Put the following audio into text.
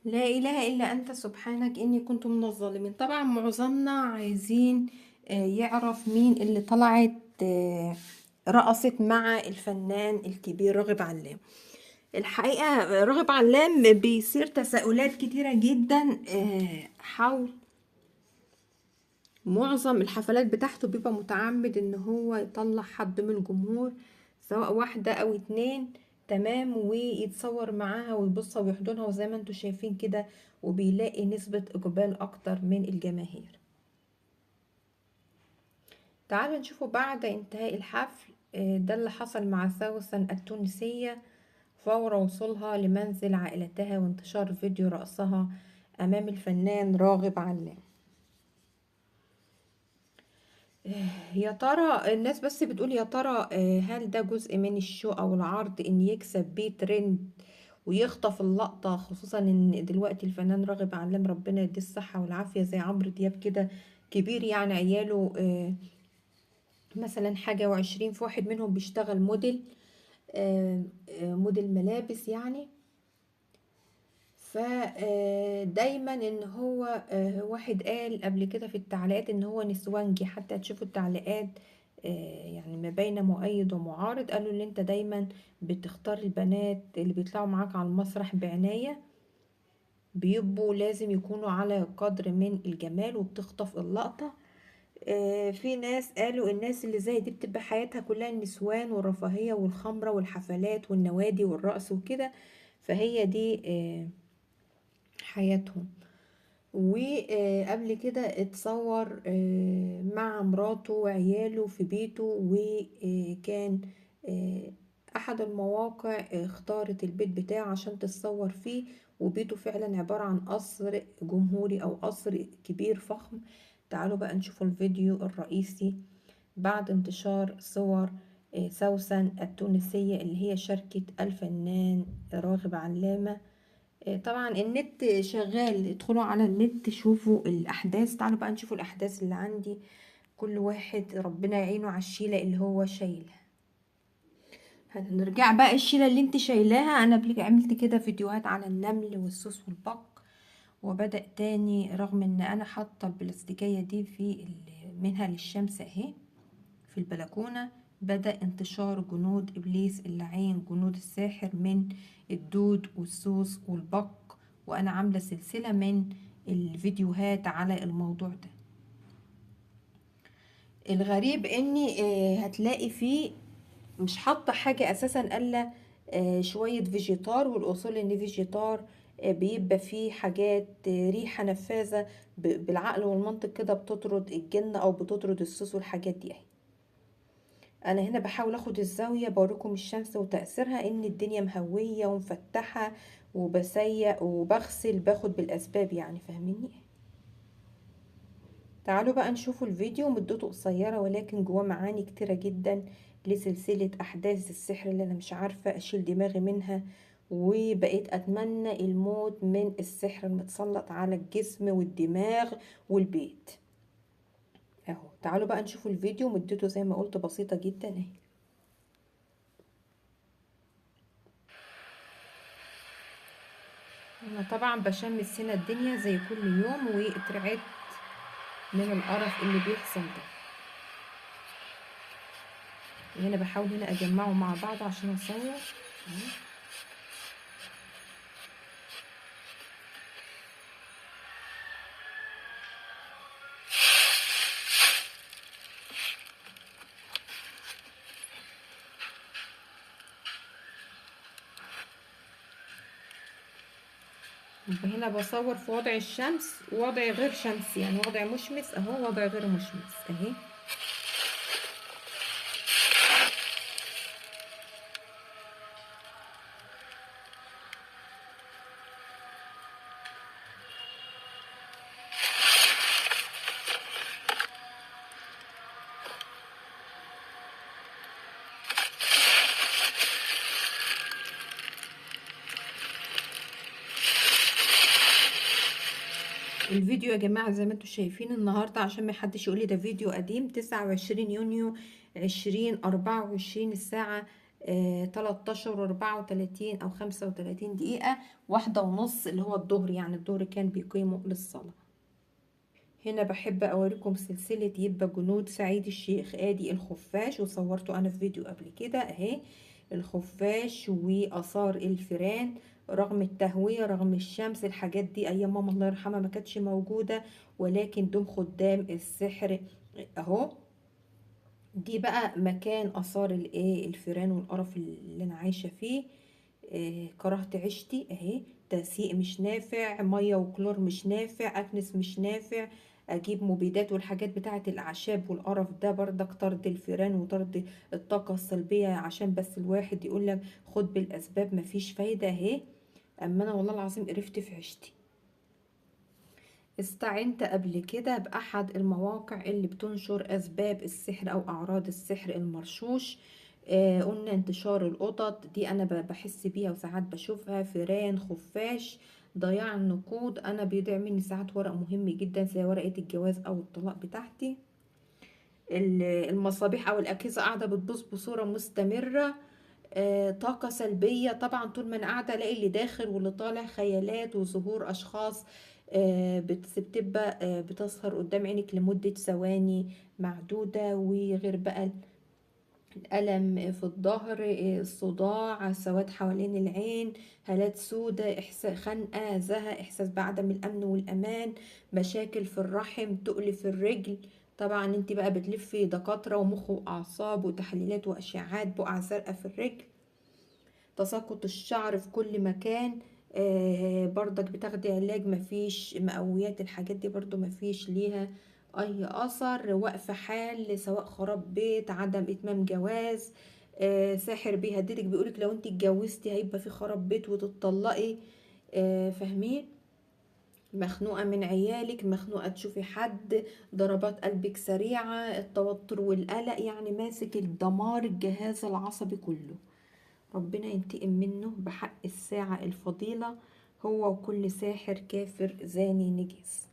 لا إله إلا أنت سبحانك إني كنت من الظالمين. طبعا معظمنا عايزين يعرف مين اللي طلعت رقصت مع الفنان الكبير راغب علام. الحقيقة راغب علام بيصير تساؤلات كتيرة جدا حول معظم الحفلات بتاعته. بيبقى متعمد ان هو يطلع حد من الجمهور، سواء واحدة او اتنين، تمام، ويتصور معاها ويبصها ويحضنها، وزي ما انتوا شايفين كده، وبيلاقي نسبة اقبال اكتر من الجماهير. تعالوا نشوفوا بعد انتهاء الحفل ده اللي حصل مع سوسن التونسية فور وصولها لمنزل عائلتها وانتشار فيديو رقصها امام الفنان راغب علام. يا ترى الناس بس بتقول يا ترى هل ده جزء من الشو او العرض ان يكسب بيه ترند ويخطف اللقطة، خصوصا ان دلوقتي الفنان راغب علام ربنا يديه الصحة والعافية زي عمرو دياب كده كبير، يعني عياله مثلا حاجة وعشرين، في واحد منهم بيشتغل موديل، موديل ملابس يعني. فدايما ان هو واحد قال قبل كده في التعليقات ان هو نسوانجي، حتى تشوفوا التعليقات يعني ما بين مؤيد ومعارض، قالوا ان انت دايما بتختار البنات اللي بيطلعوا معاك على المسرح بعناية، بيبقوا لازم يكونوا على قدر من الجمال وبتخطف اللقطة. في ناس قالوا الناس اللي زي دي بتبقى حياتها كلها النسوان والرفاهية والخمرة والحفلات والنوادي والرقص وكده، فهي دي حياتهم. وقبل كده اتصور مع مراته وعياله في بيته، وكان احد المواقع اختارت البيت بتاعه عشان تتصور فيه، وبيته فعلا عبارة عن قصر جمهوري او قصر كبير فخم. تعالوا بقى نشوفوا الفيديو الرئيسي بعد انتشار صور سوسن التونسية اللي هي شركة الفنان راغب علامة. طبعا النت شغال، ادخلوا على النت شوفوا الاحداث. تعالوا بقى نشوفوا الاحداث اللي عندي، كل واحد ربنا يعينه على الشيلة اللي هو شايلها. هنرجع بقى الشيلة اللي انت شايلاها. انا عملت كده فيديوهات على النمل والسوس والبق، وبدأ تاني رغم ان انا حاطة البلاستيكية دي منها للشمس اهي في البلكونة، بدأ انتشار جنود إبليس اللعين، جنود الساحر من الدود والسوس والبق، وأنا عاملة سلسلة من الفيديوهات على الموضوع ده. الغريب اني هتلاقي فيه مش حاطة حاجة أساسا إلا شوية فيجيتار، والأصول ان فيجيتار بيبقى فيه حاجات ريحة نفاذة بالعقل والمنطق كده بتطرد الجن أو بتطرد السوس والحاجات دي اهي. انا هنا بحاول اخد الزاوية بوريكم الشمس وتأثيرها، ان الدنيا مهوية ومفتحة وبسيق وبغسل، باخد بالاسباب يعني، فاهميني. تعالوا بقى نشوفوا الفيديو، مدته قصيرة ولكن جواه معاني كتيرة جدا لسلسلة احداث السحر اللي انا مش عارفة اشيل دماغي منها، وبقيت اتمنى الموت من السحر المتسلط على الجسم والدماغ والبيت اهو. تعالوا بقى نشوفوا الفيديو، مدته زي ما قلت بسيطة جدا اهي. انا طبعا بشمس هنا الدنيا زي كل يوم، واترعبت من القرف اللي بيحصل ده. هنا بحاول هنا اجمعه مع بعض عشان اصور. يبقى هنا بصور في وضع الشمس ووضع غير شمس، يعني وضع مشمس اهو، وضع غير مشمس اهي. الفيديو يا جماعة زي ما انتم شايفين النهاردة، عشان ما حدش يقولي ده فيديو قديم، 29 يونيو 2024 الساعة 13 و34 أو 35 دقيقة، 1:30 اللي هو الظهر، يعني الظهر كان بيقيموا للصلاة. هنا بحب اوريكم سلسلة يبقى جنود سعيد الشيخ. ادي الخفاش، وصورته انا في فيديو قبل كده اهي، الخفاش واثار الفيران رغم التهوية رغم الشمس. الحاجات دي ايام ماما الله يرحمها ما كانتش موجودة، ولكن دول خدام السحر اهو. دي بقى مكان اثار الايه الفيران والقرف اللي انا عايشة فيه. كرهت عيشتي اهي، تسيق مش نافع، ميه وكلور مش نافع، اكنس مش نافع، اجيب مبيدات والحاجات بتاعه الاعشاب والقرف ده بردك طرد الفيران وطرد الطاقه السلبيه، عشان بس الواحد يقول لك خد بالاسباب مفيش فايده اهي. اما انا والله العظيم قرفت في عيشتي. استعنت قبل كده بأحد المواقع اللي بتنشر أسباب السحر أو أعراض السحر المرشوش. قلنا انتشار القطط دي أنا بحس بيها وساعات بشوفها، فيران، خفاش، ضياع النقود. أنا بيضيع مني ساعات ورق مهم جدا زي ورقة الجواز أو الطلاق بتاعتي. المصابيح أو الأجهزة قاعدة بتبوظ بصورة مستمرة. طاقة سلبية طبعا، طول ما انا قاعدة الاقي اللي داخل واللي طالع، خيالات وظهور اشخاص بتبقى بتظهر قدام عينك لمدة ثواني معدودة. وغير بقى الألم في الظهر، الصداع، سواد حوالين العين، هالات سودة، إحساس خنقة، زهق، إحساس بعدم الأمن والأمان، مشاكل في الرحم، تقل في الرجل. طبعا انت بقى بتلفي دكاترة ومخ وأعصاب وتحليلات وأشعات، بقع زرقاء في الرجل، تساقط الشعر في كل مكان. برضك بتاخدي علاج مفيش مقويات، الحاجات دي برضو مفيش ليها اي اثر. وقف حال، سواء خراب بيت، عدم اتمام جواز، ساحر بيهددك بيقولك لو انت اتجوزتي هيبقى في خراب بيت وتتطلقي. فاهمين؟ مخنوقة من عيالك، مخنوقة تشوفي حد، ضربات قلبك سريعة، التوتر والقلق، يعني ماسك الدمار الجهاز العصبي كله. ربنا ينتقم منه بحق الساعة الفضيلة، هو وكل ساحر كافر زاني نجس.